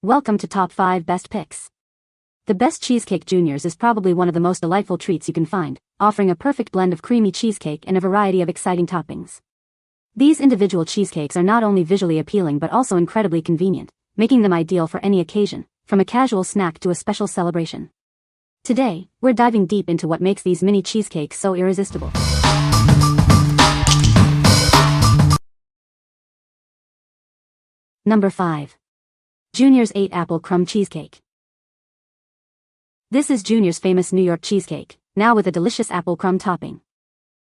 Welcome to Top 5 Best Picks. The best Cheesecake Juniors is probably one of the most delightful treats you can find, offering a perfect blend of creamy cheesecake and a variety of exciting toppings. These individual cheesecakes are not only visually appealing but also incredibly convenient, making them ideal for any occasion, from a casual snack to a special celebration. Today, we're diving deep into what makes these mini cheesecakes so irresistible. Number 5. Junior's 8-Apple Crumb Cheesecake. This is Junior's famous New York cheesecake, now with a delicious apple crumb topping.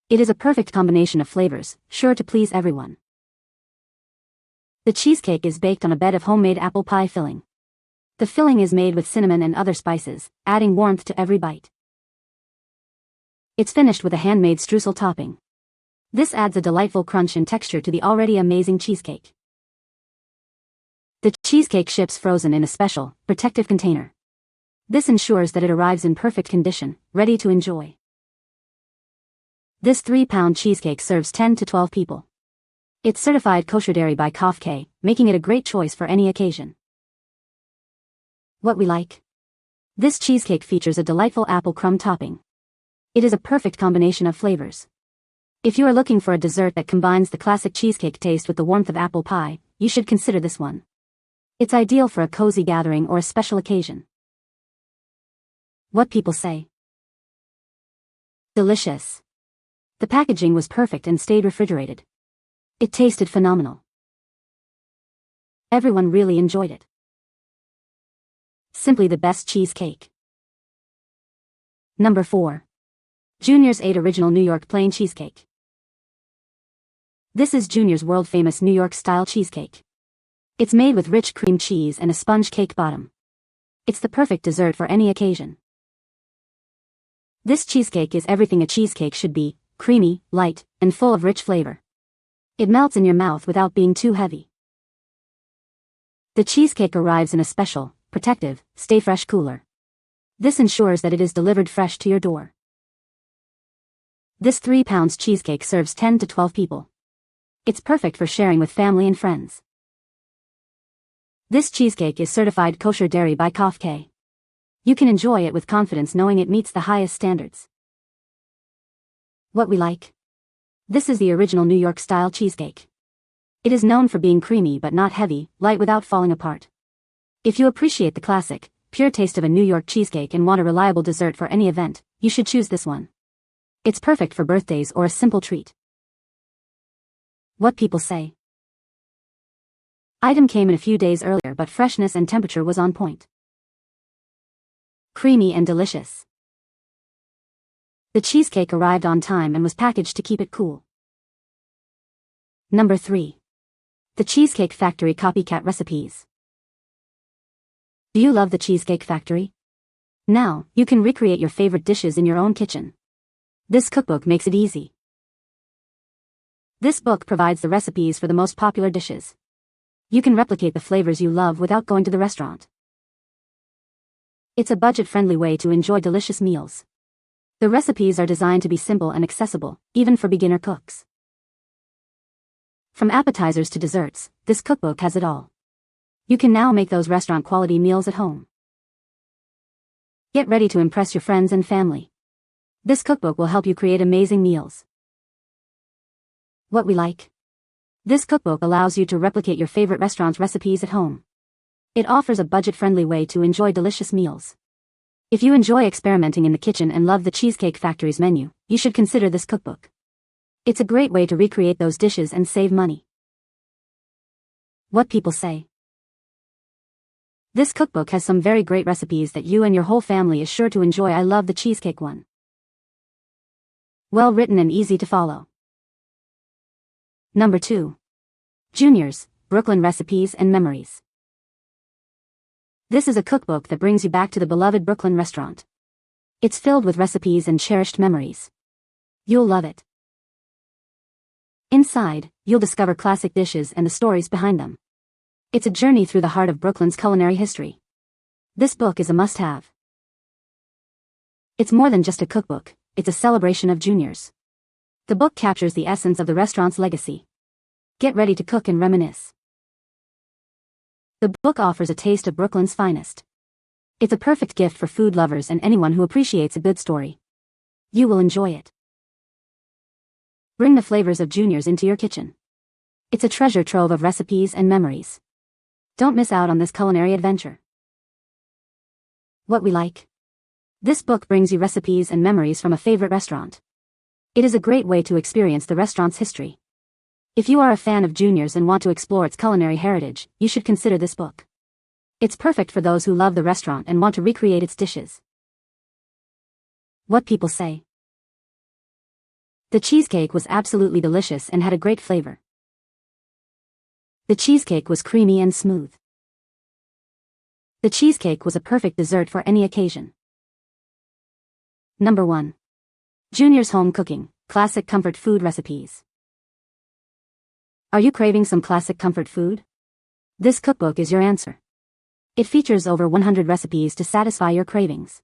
It is a perfect combination of flavors, sure to please everyone. The cheesecake is baked on a bed of homemade apple pie filling. The filling is made with cinnamon and other spices, adding warmth to every bite. It's finished with a handmade streusel topping. This adds a delightful crunch and texture to the already amazing cheesecake. The cheesecake ships frozen in a special, protective container. This ensures that it arrives in perfect condition, ready to enjoy. This 3-pound cheesecake serves 10 to 12 people. It's certified kosher dairy by Copycat, making it a great choice for any occasion. What we like? This cheesecake features a delightful apple crumb topping. It is a perfect combination of flavors. If you are looking for a dessert that combines the classic cheesecake taste with the warmth of apple pie, you should consider this one. It's ideal for a cozy gathering or a special occasion. What people say? Delicious. The packaging was perfect and stayed refrigerated. It tasted phenomenal. Everyone really enjoyed it. Simply the best cheesecake. Number 4. Junior's 8 Original New York Plain Cheesecake. This is Junior's world-famous New York-style cheesecake. It's made with rich cream cheese and a sponge cake bottom. It's the perfect dessert for any occasion. This cheesecake is everything a cheesecake should be, creamy, light, and full of rich flavor. It melts in your mouth without being too heavy. The cheesecake arrives in a special, protective, stay fresh cooler. This ensures that it is delivered fresh to your door. This 3-pound cheesecake serves 10 to 12 people. It's perfect for sharing with family and friends. This cheesecake is certified kosher dairy by Copycat. You can enjoy it with confidence knowing it meets the highest standards. What we like? This is the original New York-style cheesecake. It is known for being creamy but not heavy, light without falling apart. If you appreciate the classic, pure taste of a New York cheesecake and want a reliable dessert for any event, you should choose this one. It's perfect for birthdays or a simple treat. What people say? Item came in a few days earlier but freshness and temperature was on point. Creamy and delicious. The cheesecake arrived on time and was packaged to keep it cool. Number 3. The Cheesecake Factory Copycat Recipes. Do you love the Cheesecake Factory? Now, you can recreate your favorite dishes in your own kitchen. This cookbook makes it easy. This book provides the recipes for the most popular dishes. You can replicate the flavors you love without going to the restaurant. It's a budget-friendly way to enjoy delicious meals. The recipes are designed to be simple and accessible, even for beginner cooks. From appetizers to desserts, this cookbook has it all. You can now make those restaurant-quality meals at home. Get ready to impress your friends and family. This cookbook will help you create amazing meals. What we like? This cookbook allows you to replicate your favorite restaurant's recipes at home. It offers a budget-friendly way to enjoy delicious meals. If you enjoy experimenting in the kitchen and love the Cheesecake Factory's menu, you should consider this cookbook. It's a great way to recreate those dishes and save money. What people say? This cookbook has some very great recipes that you and your whole family is sure to enjoy. I love the cheesecake one. Well written and easy to follow. Number 2. Junior's Brooklyn Recipes and Memories. This is a cookbook that brings you back to the beloved Brooklyn restaurant. It's filled with recipes and cherished memories. You'll love it. Inside, you'll discover classic dishes and the stories behind them. It's a journey through the heart of Brooklyn's culinary history. This book is a must-have. It's more than just a cookbook, it's a celebration of Junior's. The book captures the essence of the restaurant's legacy. Get ready to cook and reminisce. The book offers a taste of Brooklyn's finest. It's a perfect gift for food lovers and anyone who appreciates a good story. You will enjoy it. Bring the flavors of Juniors into your kitchen. It's a treasure trove of recipes and memories. Don't miss out on this culinary adventure. What we like. This book brings you recipes and memories from a favorite restaurant. It is a great way to experience the restaurant's history. If you are a fan of Juniors and want to explore its culinary heritage, you should consider this book. It's perfect for those who love the restaurant and want to recreate its dishes. What people say. The cheesecake was absolutely delicious and had a great flavor. The cheesecake was creamy and smooth. The cheesecake was a perfect dessert for any occasion. Number 1. Junior's Home Cooking, Classic Comfort Food Recipes. Are you craving some classic comfort food? This cookbook is your answer. It features over 100 recipes to satisfy your cravings.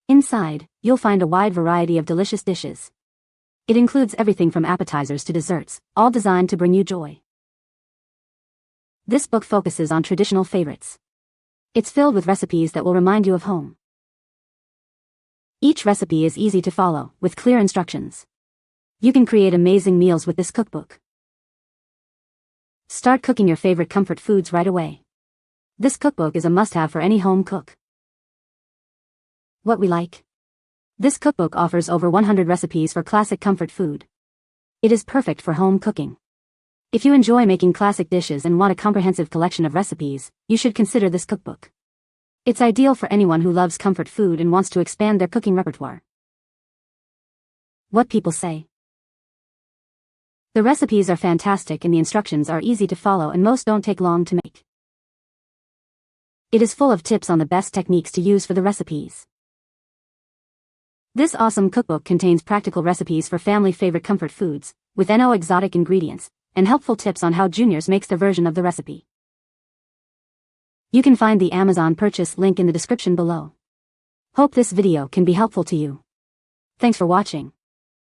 Inside, you'll find a wide variety of delicious dishes. It includes everything from appetizers to desserts, all designed to bring you joy. This book focuses on traditional favorites. It's filled with recipes that will remind you of home. Each recipe is easy to follow, with clear instructions. You can create amazing meals with this cookbook. Start cooking your favorite comfort foods right away. This cookbook is a must-have for any home cook. What we like. This cookbook offers over 100 recipes for classic comfort food. It is perfect for home cooking. If you enjoy making classic dishes and want a comprehensive collection of recipes, you should consider this cookbook. It's ideal for anyone who loves comfort food and wants to expand their cooking repertoire. What people say. The recipes are fantastic and the instructions are easy to follow and most don't take long to make. It is full of tips on the best techniques to use for the recipes. This awesome cookbook contains practical recipes for family favorite comfort foods, with no exotic ingredients, and helpful tips on how Juniors makes their version of the recipe. You can find the Amazon purchase link in the description below. Hope this video can be helpful to you. Thanks for watching.